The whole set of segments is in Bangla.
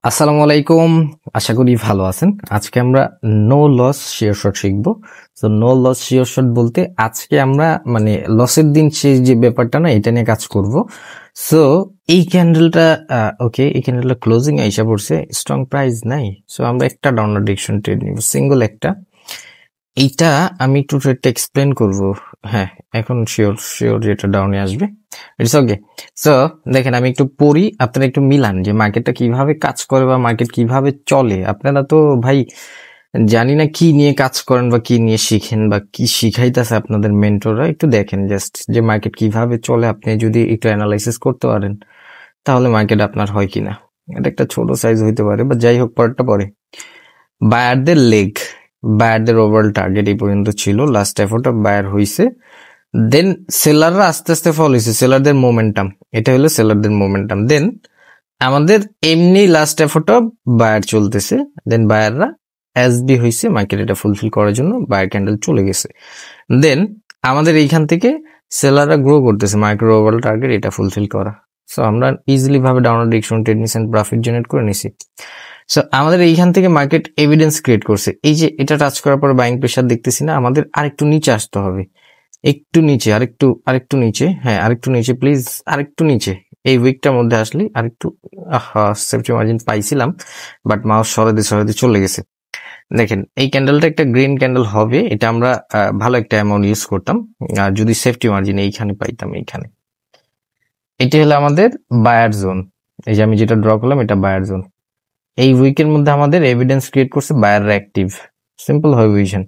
আসসালামু আলাইকুম। আশা করি ভালো আছেন। আজকে আমরা নো লস শিওর শট শিখবো। তো নো লস শিওর শট বলতে আজকে আমরা মানে লসের দিন শেষ যে ব্যাপারটা না, এটা নিয়ে কাজ করব। সো এই ক্যান্ডেলটা ওকে, এই ক্যান্ডেলটা ক্লোজিং আইসা পড়ছে, স্ট্রং প্রাইস নাই। সো আমরা একটা ডাউনওয়ার্ড ডিরেকশন ট্রেড নিব, সিঙ্গল একটা। এইটা আমি একটু ট্রেডটা এক্সপ্লেন করব। হ্যাঁ, এখন শিওর শিওর যেটা ডাউনে আসবে, ইটস ওকে। সো দেখেন, আমি একটু পড়ি, আপনারা একটু মিলান যে মার্কেটটা কিভাবে কাজ করে বা মার্কেট কিভাবে চলে। আপনারা তো ভাই জানি না কি নিয়ে কাজ করেন বা কি নিয়ে শিখেন বা কি শিখাইতেছে আপনাদের মেন্টররা, একটু দেখেন জাস্ট যে মার্কেট কিভাবে চলে। আপনি যদি একটু অ্যানালাইসিস করতে পারেন তাহলে মার্কেট আপনার হয় কিনা। এটা একটা ছোট সাইজ হইতে পারে বা যাই হোক, পরেরটা পরে। বায়ারদের লেগ, বায়ারদের ওভারঅল টার্গেট এই পর্যন্ত ছিল, লাস্ট এফোর্ট অফ বায়ার হইছে। দেন সেলাররা আস্তে আস্তে ফল হয়েছে, সেলারদের মোমেন্টাম, এটা হলো সেলারদের মোমেন্টাম। দেন আমাদের এমনি লাস্ট এফোর্ট অফ বায়ার চলতেছে, দেন বায়াররা এসডি হয়েছে, মার্কেট এটা ফুলফিল করার জন্য বায়ার ক্যান্ডেল চলে গেছে। দেন আমাদের এইখান থেকে সেলাররা গ্রো করতেছে, মাইক্রো ওভারঅল টার্গেট এটা ফুলফিল করা। সো আমরা ইজিলি ভাবে ডাউনওয়ার্ড ডিরেকশন ট্রেড নিছি, প্রফিট জেনারেট করে নিছি। সো আমাদের এইখান থেকে মার্কেট এভিডেন্স ক্রিয়েট করছে, এই যে এটা টাচ করার পর বাইং প্রেশার দেখতেছি না, আমাদের আরেকটু নিচে আসতে হবে, একটু নিচে, আরেকটু আরেকটু নিচে, হ্যাঁ আরেকটু নিচে প্লিজ, আরেকটু নিচে। এই উইকটার মধ্যে আসলে আরেকটু সেফটি মার্জিন পাইছিলাম, বাট মাউস সরাতে সরাতে চলে গেছে। দেখেন এই ক্যান্ডেলটা একটা গ্রিন ক্যান্ডেল হবে, এটা আমরা ভালো একটা অ্যামাউন্ট ইউজ করতাম যদি সেফটি মার্জিন এইখানে পাইতাম। এইখানে এটা হলো আমাদের বায়ার জোন, এই যে আমি যেটা ড্র করলাম এটা বায়ার জোন। এই উইকের মধ্যে আমাদের এভিডেন্স ক্রিয়েট করছে বায়াররা অ্যাক্টিভ, সিম্পল হয় বুঝছেন।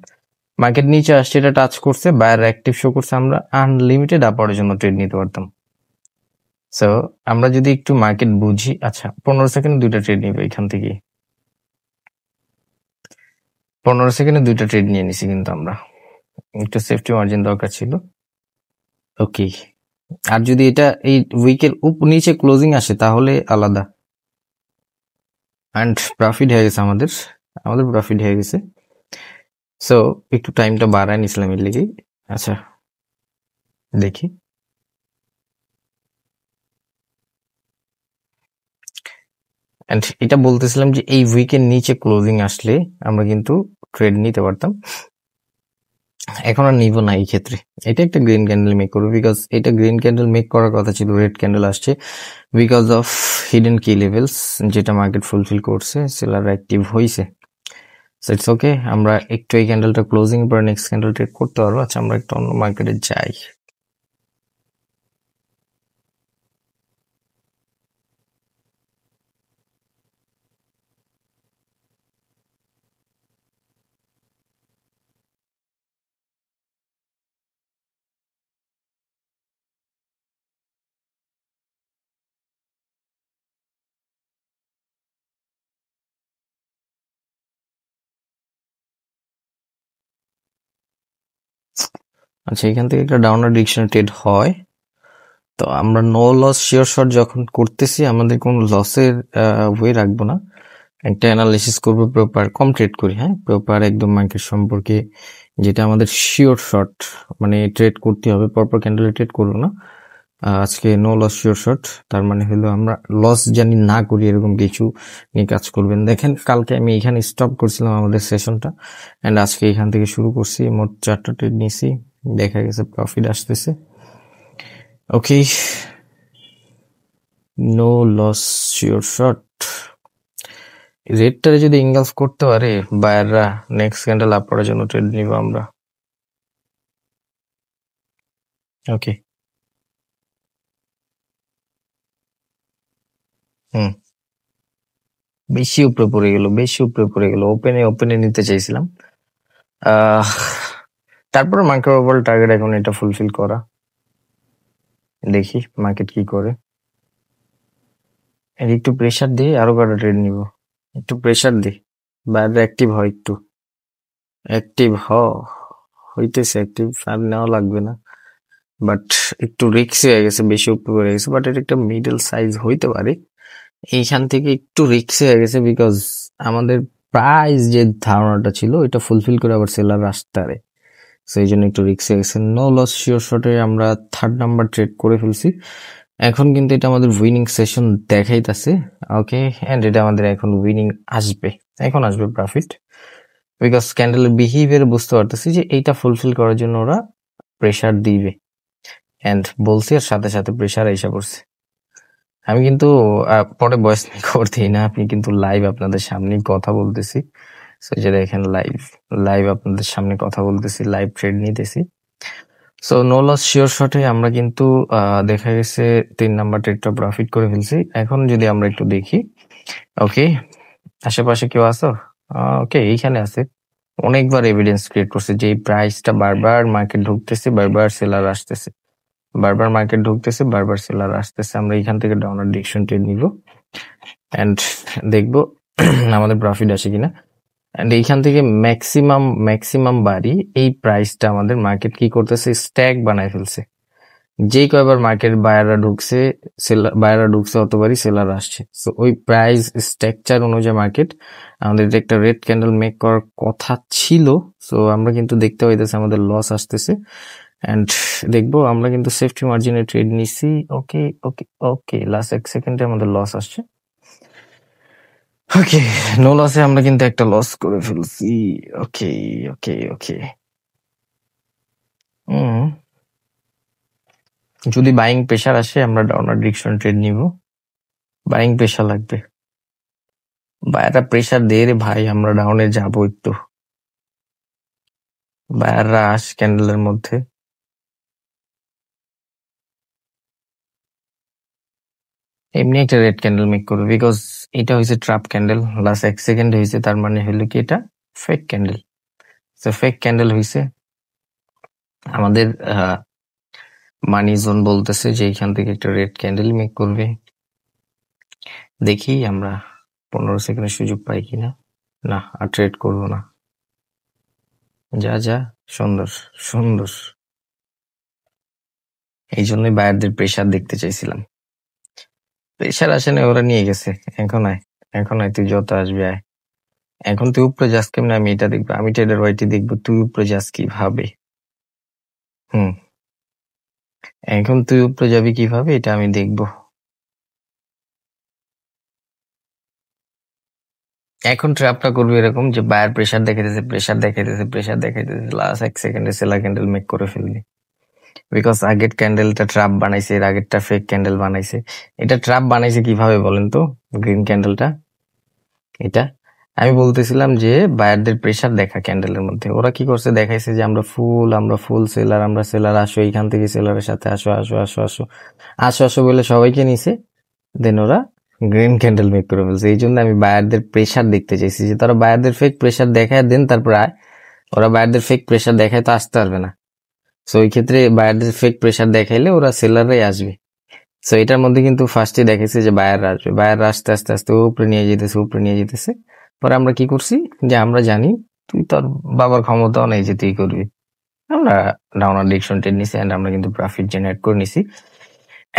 মার্কেট নিচে আসছে, এটা টাচ করছে, বায়ার অ্যাক্টিভ শো করছে, আমরা আনলিমিটেড আপারের জন্য ট্রেড নিতে পারতাম। সো আমরা যদি একটু মার্কেট বুঝি, আচ্ছা 15 সেকেন্ড দুইটা ট্রেড নিব এখান থেকে, 15 সেকেন্ডে দুইটা ট্রেড নিয়ে নিছি, কিন্তু আমরা একটু সেফটি মার্জিন দরকার ছিল। ওকে, আর যদি এটা এই উইকের নিচে ক্লোজিং আসে তাহলে আলাদা। অ্যান্ড প্রফিট হয়ে গেছে আমাদের, আমাদের প্রফিট হয়ে গেছে। সো একটু টাইমটা বাড়ায় নিছিলাম এর লেগেই। আচ্ছা দেখি, এন্ড এটা বলতেছিলাম যে এই উইকের নিচে ক্লোজিং আসলে আমরা কিন্তু ট্রেড নিতে পারতাম, এখন আর নিব না এই ক্ষেত্রে। এটা একটা গ্রিন ক্যান্ডেল মেক করবে, বিকজ এটা গ্রিন ক্যান্ডেল মেক করার কথা ছিল, রেড ক্যান্ডেল আসছে বিকজ অফ হিডেন কি লেভেলস, যেটা মার্কেট ফুলফিল করছে, সেলার অ্যাক্টিভ হয়েছে। সো ইটস ওকে, আমরা একটু এই ক্যান্ডেলটা ক্লোজিং পর নেক্সট ক্যান্ডেল ট্রেড করতে পারবো। আচ্ছা আমরা একটু অন্য মার্কেটে যাই। আচ্ছা এখান থেকে একটা ডাউনওয়ার্ড ডিরেকশন ট্রেড হয়, তো আমরা নো লস শিওর শট যখন করতেছি আমাদের কোনো লসের ওয়ে রাখবো না, একটা অ্যানালিসিস করবো, প্রপার কম ট্রেড করি, হ্যাঁ প্রপার একদম মার্কেট সম্পর্কে, যেটা আমাদের শিওর শট মানে ট্রেড করতে হবে, পরপর ক্যান্ডেলে ট্রেড করবো না। আজকে নো লস শিওর শট, তার মানে হলো আমরা লস জানি না করি এরকম কিছু নিয়ে কাজ করবেন। দেখেন কালকে আমি এখানে স্টপ করছিলাম আমাদের সেশনটা, অ্যান্ড আজকে এখান থেকে শুরু করছি, মোট 4টা ট্রেড নিয়েছি, দেখা গেছে প্রফিট আসতেছে। ওকে, নো লস শিওর শট। রেডটারে যদি ইনগালফ করতে পারে বায়াররা, নেক্সট ক্যান্ডেল আপ করার জন্য ট্রেড নিব আমরা। ওকে, হুম, বেশি উপরে পড়ে গেল, বেশি উপরে পড়ে গেল, ওপেনে ওপেনে নিতে চাইছিলাম। আহ তারপর মার্কেট ওভারঅল টার্গেট এখন এটা ফুলফিল করা, দেখি মার্কেট কি করে। এর একটু প্রেসার দিয়ে আরো কটা ট্রেড নিব, একটু প্রেসার দিই, বাইরে অ্যাক্টিভ হয়, একটু অ্যাক্টিভ হইতেছে, অ্যাক্টিভ আর নেওয়া লাগবে না, বাট একটু রিক্সি হয়ে গেছে, বেশি উপরে পড়ে গেছে, বাট এটা একটা মিডল সাইজ হইতে পারে। এইখান থেকে একটু রিক্সি হয়ে গেছে, বিকজ আমাদের প্রাইস যে ধারণাটা ছিল এটা ফুলফিল করে আবার সেলার আসতে পারে, সেই জন্য একটু রিক্সি হয়ে গেছে। নো লস শিওর শটে আমরা 3rd নাম্বার ট্রেড করে ফেলছি, এখন কিন্তু এটা আমাদের উইনিং সেশন দেখাইতেছে। ওকে, এন্ড এটা আমাদের এখন উইনিং আসবে, এখন আসবে প্রফিট, বিকজ ক্যান্ডেলের বিহেভিয়ার বুঝতে পারতেছি যে এইটা ফুলফিল করার জন্য ওরা প্রেসার দিবে, এন্ড বলছি আর সাথে সাথে প্রেসার এসে পড়ছে। আমি কিন্তু পরে ভয়েস খবর দিই না, আপনি কিন্তু লাইভ আপনাদের সামনে কথা বলতেছি। সো যে দেখেন লাইভ আপনাদের সামনে কথা বলতেছি, লাইভ ট্রেড নিতেছি। সো নো লস শিওর শটে আমরা কিন্তু দেখা গেছে 3 নাম্বার ট্রেডটা প্রফিট করে ফেলছি। এখন যদি আমরা একটু দেখি, ওকে আশেপাশে কেউ আছো? ওকে এইখানে আছে, অনেকবার এভিডেন্স ক্রিয়েট করছে যে এই প্রাইসটা বারবার মার্কেট ঢুকতেছে, বারবার সেলার আসতেছে, বারবার মার্কেট ঢুকতেছে, বারবার সেলার আসতেছে। আমরা এখান থেকে ডাউনার ডিরেকশন ট্রেড নিব এন্ড দেখবো আমাদের প্রফিট আসে কিনা। এন্ড এইখান থেকে ম্যাক্সিমাম বাড়ি এই প্রাইসটা আমাদের মার্কেট কি করতেছে, স্ট্যাক বানায় ফেলছে। যেই কয়বার মার্কেট বায়াররা ঢুকছে অতবারই সেলার আসছে। সো ওই প্রাইস স্ট্রাকচার অনুযায়ী মার্কেট আমাদের একটা রেড ক্যান্ডেল মেক করার কথা ছিল। সো আমরা কিন্তু দেখতে পাইতেছি আমাদের লস আসতেছে, এন্ড দেখবো আমরা কিন্তু সেফটি মার্জিনে ট্রেড নিছি। ওকে ওকে ওকে, লাস্ট 1 সেকেন্ডে আমাদের লস আসছে। ওকে, নো লসে আমরা কিন্তু একটা লস করে ফেলছি। ওকে ওকে ওকে, যদি বাইং প্রেসার আসে আমরা ডাউনার ডিরেকশন ট্রেড নিব। বাইং প্রেসার লাগবে, বায়াররা প্রেসার দিয়ে রে ভাই, আমরা ডাউনে যাবো একটু। বায়াররা আস ক্যান্ডেলের মধ্যে, এমনি একটা রেড ক্যান্ডেল মেক করবে, বিকজ এটা হয়েছে ট্রাপ ক্যান্ডেল, লাস্ট 1 সেকেন্ড হয়েছে, তার মানে হলো কি এটা ফেক ক্যান্ডেল। তো ফেক ক্যান্ডেল হয়েছে, আমাদের মানি জোন বলতেছে যে এখান থেকে একটা রেড ক্যান্ডেল মেক করবে। দেখি আমরা 15 সেকেন্ডের সুযোগ পাই কিনা। না, আর ট্রেড করবো না। যা যা, সুন্দর সুন্দর, এই জন্যই বায়ারদের প্রেসার দেখতে চাইছিলাম। প্রেসার আসে না, ওরা নিয়ে গেছে। এখন আয় তুই যত আসবি আয়। এখন তুই উপরে যাস কেমনে আমি এটা দেখবো, আমি ট্রেডার ওয়াইটি দেখবো, তুই উপরে যাস কিভাবে। এখন তুই উপরে যাবি কিভাবে এটা আমি দেখবো। এখন ট্র্যাপটা করবি এরকম যে বায়ার প্রেসার দেখাইতেছে, লাস্ট 1 সেকেন্ডে সেলার ক্যান্ডেল মেক করে ফেলবি। বিকজ আগের ক্যান্ডেলটা ট্র্যাপ বানাইছে, এর আগেরটা ফেক ক্যান্ডেল বানাইছে। এটা ট্র্যাপ বানাইছে কিভাবে বলেন তো, গ্রিন ক্যান্ডেলটা এটা আমি বলতেছিলাম যে বায়ারদের প্রেসার দেখা ক্যান্ডেলের মধ্যে, ওরা কি করছে দেখাইছে যে আমরা ফুল সেলার, আসো এইখান থেকে সেলারের সাথে আসো বলে সবাইকে নিছে, দেন ওরা গ্রিন ক্যান্ডেল মেক করে ফেলছে। এই জন্য আমি বায়ারদের প্রেসার দেখতে চাইছি যে তারা বায়ারদের ফেক প্রেসার দেখায় দেন তারপর আয়। ওরা বায়ারদের ফেক প্রেসার দেখায় তো আসতে পারবে না। সো ওই ক্ষেত্রে বায়ারদের ফেক প্রেসার দেখাইলে ওরা সেলাররাই আসবে। সো এটার মধ্যে কিন্তু ফার্স্টে দেখেছে যে বায়াররা আসবে, বায়াররা আস্তে আস্তে উপরে নিয়ে যেতেছে। পরে আমরা কি করছি যে আমরা জানি তুই তোর বাবার ক্ষমতাও নেই যে তুই করবি, আমরা ডাউনার ডিরেকশন ট্রেড নিছি এন্ড আমরা কিন্তু প্রফিট জেনারেট করে নিছি।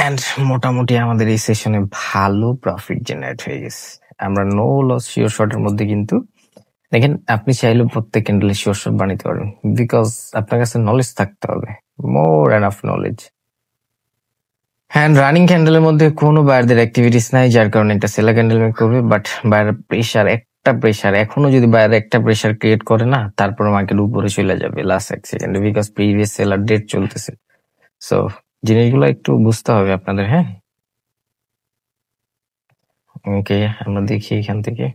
এন্ড মোটামুটি আমাদের এই সেশনে ভালো প্রফিট জেনারেট হয়ে গেছে। আমরা নো লস শিওর শটের মধ্যে কিন্তু দেখেন, আপনি চাইলে প্রত্যেক ক্যান্ডেলে শিওর শট বানাতে পারবেন, বিকজ আপনার কাছে নলেজ থাকতে হবে, more enough knowledge. Hand running ক্যান্ডেলের মধ্যে কোনো বায়ারদের অ্যাক্টিভিটিস নাই, যার কারণে একটা সেলার ক্যান্ডেল মেক করবে। বাট বায়ার প্রেসার এখনো যদি বায়ার একটা প্রেসার ক্রিয়েট করে না, তারপরে মার্কেট উপরে চলে যাবে লাস্ট 1 সেকেন্ডে, বিকজ প্রিভিয়াস সেলার ডেট চলতেছে। সো জিনিসগুলো একটু বুঝতে হবে আপনাদের। হ্যাঁ, ওকে আমরা দেখি এখান থেকে,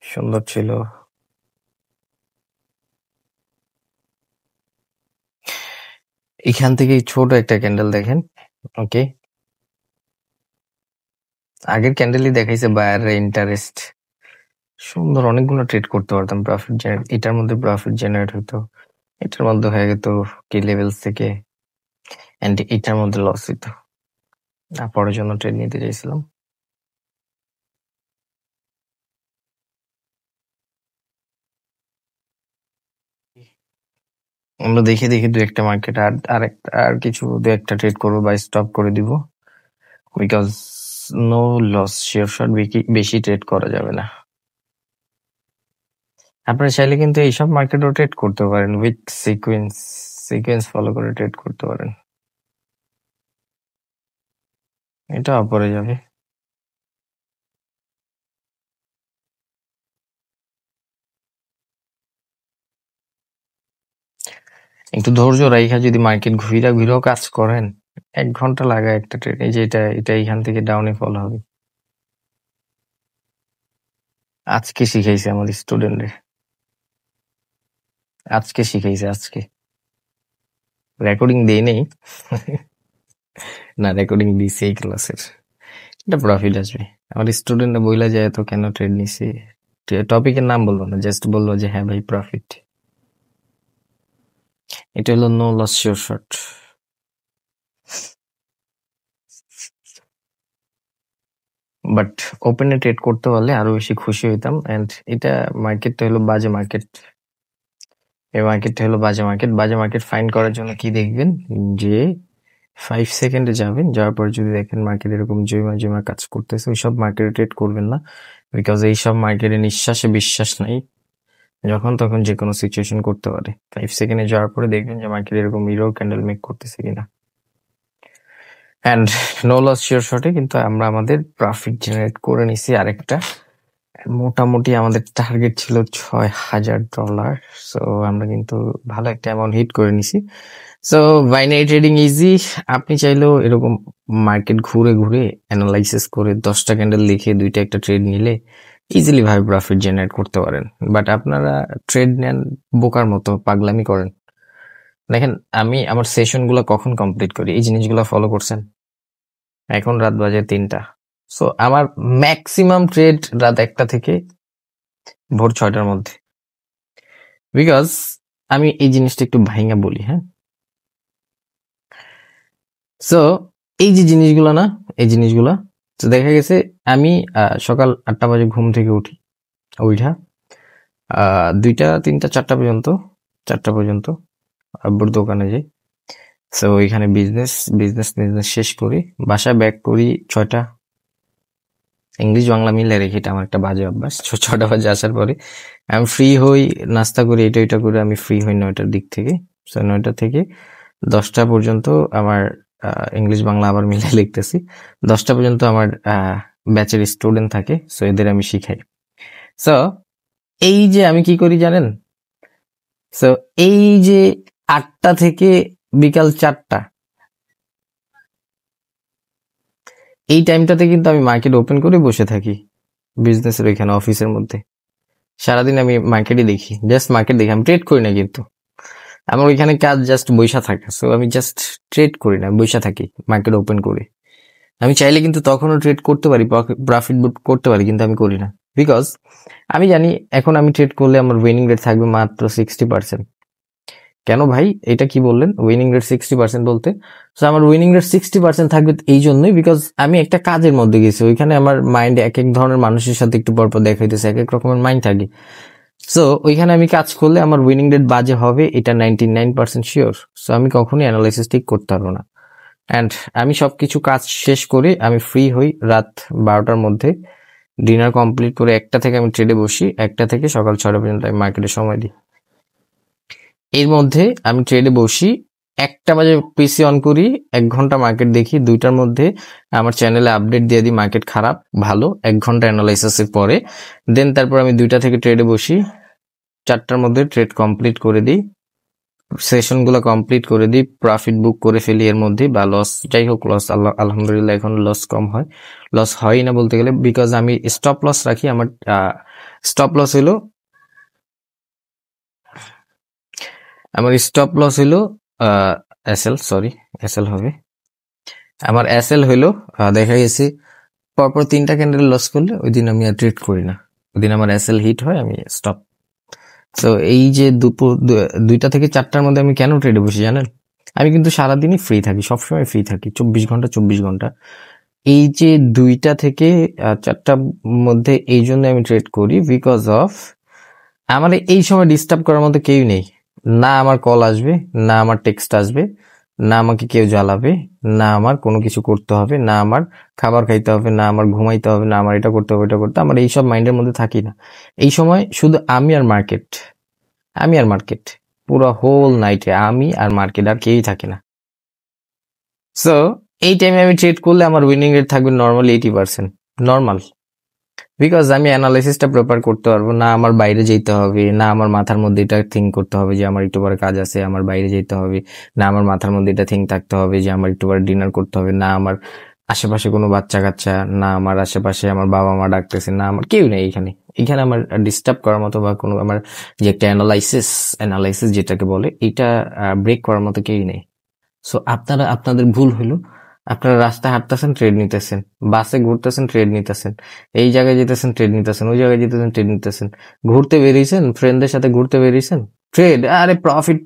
সুন্দর ছিল। এখান থেকে ছোট একটা ক্যান্ডেল দেখেন। ওকে, আগের ক্যান্ডেলই দেখাইছে বায়ার ইন্টারেস্ট, সুন্দর অনেকগুলো ট্রেড করতে পারতাম, প্রফিট জেনারেট, এটার মধ্যে প্রফিট জেনারেট হইতো, এটার মধ্যে হয়ে যেত কি লেভেলস থেকে, এন্ড এটার মধ্যে লস হইতো। পরের জন্য ট্রেড নিতে চাইছিলাম। আমরা দেখে দু একটা মার্কেট আর কিছু দু একটা ট্রেড করবো বা স্টপ করে দিব, because no loss sure shot বেশি ট্রেড করা যাবে না। আপনারা চাইলে কিন্তু এইসব মার্কেটও ট্রেড করতে পারেন উইথ সিকোয়েন্স ফলো করে ট্রেড করতে পারেন। এটা উপরে যাবে। একটু ধৈর্য রাইখা যদি মার্কেট ঘুরেও কাজ করেন, 1 ঘন্টা লাগায় একটা ট্রেড। এই যে এটা এখান থেকে ডাউনে ফল হবে। আজকে শিখাইছে আমার স্টুডেন্টরে, আজকে শিখাইছে, আজকে রেকর্ডিং দেই নেই না, রেকর্ডিং দিছি এই ক্লাসের। এটা প্রফিট আসবে। আমার স্টুডেন্টরা বইলা যায় তো কেন ট্রেড নিছি, টপিকের নাম বলবো না, জাস্ট বলবো যে হ্যাঁ ভাই প্রফিট। এটা হলো no loss sure shot. But ওপেনে ট্রেড করতে পারলে আরো বেশি খুশি হইতাম। এন্ড এটা মার্কেটটা হলো বাজে মার্কেট। এই মার্কেটটা হলো বাজে মার্কেট। বাজে মার্কেট ফাইন্ড করার জন্য কি দেখবেন, যে 5 সেকেন্ডে যাবেন, যাওয়ার পর যদি দেখেন মার্কেট এরকম জমা কাজ করতেছে, ওইসব মার্কেটে ট্রেড করবেন না। বিকজ এইসব মার্কেটে নিঃশ্বাসে বিশ্বাস নাই, যখন তখন যে কোনো সিচুয়েশন করতে পারে। 5 সেকেন্ডে যাওয়ার পরে দেখবেন যে মার্কেট এরকম মিরর ক্যান্ডেল মেক করতেছে কিনা। অ্যান্ড নো লস শিওর শটে কিন্তু আমরা আমাদের প্রফিট জেনারেট করে নিছি আরেকটা। মোটামুটি আমাদের টার্গেট ছিল $6,000। সো আমরা কিন্তু ভালো একটা অ্যামাউন্ট হিট করে নিছি। So binary trading easy. আপনি চাইলেও এরকম মার্কেট ঘুরে ঘুরে অ্যানালাইসিস করে 10টা ক্যান্ডেল লিখে 2টা একটা ট্রেড নিলে ইজিলি ভাবে প্রফিট জেনারেট করতে পারেন। বাট আপনারা ট্রেড নেন বোকার মতো, পাগলামি করেন। দেখেন আমি আমার সেশন গুলো কখন কমপ্লিট করি, এই জিনিসগুলো ফলো করছেন? এখন রাত বাজে 3টা। সো আমার ম্যাক্সিমাম ট্রেড রাত 1টা থেকে ভোর 6টার মধ্যে। বিকজ আমি এই জিনিসটা একটু ভাইঙ্গা বলি, হ্যাঁ। সো এই যে জিনিসগুলো না, এই জিনিসগুলো তো দেখা গেছে আমি সকাল 8টা বাজে ঘুম থেকে উঠি, ওইটা 2টা 3টা 4টা পর্যন্ত আব্বুর দোকানে যাই। সো ওইখানে বিজনেস শেষ করি, বাসায় ব্যাক করি 6টা। ইংলিশ বাংলা মিলে রেখে, এটা আমার একটা বাজে অভ্যাস। 6টা বাজে আসার পরে আমি ফ্রি হই, নাস্তা করি, এটা করে আমি ফ্রি হই 9টার দিক থেকে। সো 9টা থেকে 10টা পর্যন্ত আমার ইংলিশ বাংলা আবার মিলে লিখতেছি। 10টা পর্যন্ত আমার ব্যাচের স্টুডেন্ট থাকে, সো এদের আমি শিখাই। সো এই যে আমি কি করি জানেন, সো এই যে 8টা থেকে বিকাল 4টা, এই টাইমটাতে কিন্তু আমি মার্কেট ওপেন করে বসে থাকি বিজনেসের ওইখানে অফিসের মধ্যে। সারাদিন আমি মার্কেটই দেখি, জাস্ট মার্কেট দেখি, আমি ট্রেড করি না। কিন্তু আমার ওইখানে কাজ জাস্ট বৈশা থাকা। সো আমি জাস্ট ট্রেড করি না, বৈশা থাকি মার্কেট ওপেন করে। আমি চাইলে কিন্তু তখনও ট্রেড করতে পারি, প্রফিট বুক করতে পারি, কিন্তু আমি করি না। বিকজ আমি জানি এখন আমি ট্রেড করলে আমার উইনিং রেট থাকবে মাত্র 60%। কেন ভাই এটা কি বললেন, উইনিং রেট 60% বলতে? সো আমার উইনিং রেট 60% থাকবে এই জন্যই বিকজ আমি একটা কাজের মধ্যে গেছি, ওইখানে আমার মাইন্ডে এক ধরনের মানুষের সাথে একটু পরপর দেখা হইতেছে, এক রকমের মাইন্ড থাকে। সো ওইখানে আমি কাজ করলে আমার উইনিং রেট বাজে হবে, এটা 99% শিওর। সো আমি কখনোই অ্যানালাইসিস ঠিক করতে পারবো না। অ্যান্ড আমি সবকিছু কাজ শেষ করে আমি ফ্রি হই রাত 12টার মধ্যে, ডিনার কমপ্লিট করে 1টা থেকে আমি ট্রেডে বসি, 1টা থেকে সকাল 6টা পর্যন্ত আমি মার্কেটে সময় দিই। এর মধ্যে আমি ট্রেডে বসি, 1টা বাজে পিসি অন করি, 1 ঘন্টা মার্কেট দেখি, 2টার মধ্যে আমার চ্যানেলে আপডেট দিয়ে দিই মার্কেট খারাপ ভালো, 1 ঘন্টা অ্যানালাইসিসের পরে। দেন তারপর আমি 2টা থেকে ট্রেডে বসি, 4টার মধ্যে ট্রেড কমপ্লিট করে দিই, সেশনগুলো কমপ্লিট করে দিই, প্রফিট বুক করে ফেলি এর মধ্যে, বা লস যাই হোক, লস আলহামদুলিল্লাহ এখন লস কম হয়, লস হয় না বলতে গেলে, বিকজ আমি স্টপ লস রাখি। আমার স্টপ লস হলো এসএল হবে। আমার এসএল হইলো দেখা গেছে পরপর 3টা ক্যান্ডেল লস করলে ওই দিন আমি আর ট্রেড করি না, ওই দিন আমার এসএল হিট হয়, আমি স্টপ। তো এই যে দুপুর 2টা থেকে 4টার মধ্যে আমি কেন ট্রেডে বসি জানেন? আমি কিন্তু সারাদিনই ফ্রি থাকি, সবসময় ফ্রি থাকি, 24 ঘন্টা। এই যে 2টা থেকে 4টার মধ্যে এই জন্য আমি ট্রেড করি, বিকজ অফ আমার এই সময় ডিস্টার্ব করার মতো কেউ নেই। না আমার কল আসবে, না আমার টেক্সট আসবে, না আমাকে কেউ জ্বালাবে, না আমার কোনো কিছু করতে হবে, না আমার খাবার খাইতে হবে, না আমার ঘুমাইতে হবে, না আমার এটা করতে হবে এটা করতে, আমার এইসব মাইন্ডের মধ্যে থাকি না। এই সময় শুধু আমি আর মার্কেট। পুরো হোল নাইটে আমি আর মার্কেট আর কেউই থাকে না। সো এই টাইমে আমি ট্রেড করলে আমার উইনিং রেট থাকবে নর্মালি 80%, নর্মাল। বিকজ আমি অ্যানালাইসিসটা প্রপার করতে পারবো না, আমার বাইরে যেতে হবে না, আমার মাথার মধ্যে এটা থিঙ্ক করতে হবে যে আমার একটু পরে কাজ আছে, আমার বাইরে যেতে হবে না, আমার মাথার মধ্যে এটা থিঙ্ক থাকতে হবে যে আমার একটু পরে ডিনার করতে হবে না, আমার আশেপাশে কোনো বাচ্চা কাচ্চা না, আমার আশেপাশে আমার বাবা মা ডাকতেছে না, আমার কেউ নেই এখানে। এখানে আমার ডিস্টার্ব করার মতো বা কোনো আমার যে একটা অ্যানালাইসিস যেটাকে বলে, এটা ব্রেক করার মতো কেউই নেই। সো আপনারা আপনাদের ভুল হলো, আপনারা রাস্তায় হাঁটতেছেন ট্রেড নিতেছেন, বাসে ঘুরতেছেন ট্রেড নিতেছেন, এই জায়গায় যেতেছেন ট্রেড নিতেছেন, ওই জায়গায় যেতেছেন ট্রেড নিতেছেন, ঘুরতে বেরিয়েছেন ফ্রেন্ডদের সাথে ঘুরতে বেরিয়েছেন ট্রেড, আরে প্রফিট,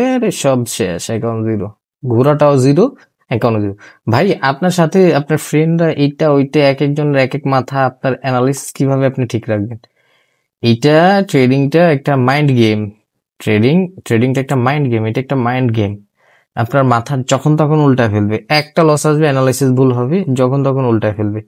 আরে সব শেষ, অ্যাকাউন্ট জিরো, ঘোরাটাও জিরো, অ্যাকাউন্ট জিরো। ভাই আপনার সাথে আপনার ফ্রেন্ডরা এইটা ওইটা এক একজনের এক এক মাথা, আপনার অ্যানালিসিস কিভাবে আপনি ঠিক রাখবেন? এটা ট্রেডিংটা একটা মাইন্ড গেম, ট্রেডিংটা একটা মাইন্ড গেম, এটা একটা মাইন্ড গেম। আপনার মাথা যখন তখন উল্টা ফেলবে, একটা লস আসবে, অ্যানালাইসিস ভুল হবে, যখন তখন উল্টা ফেলবে।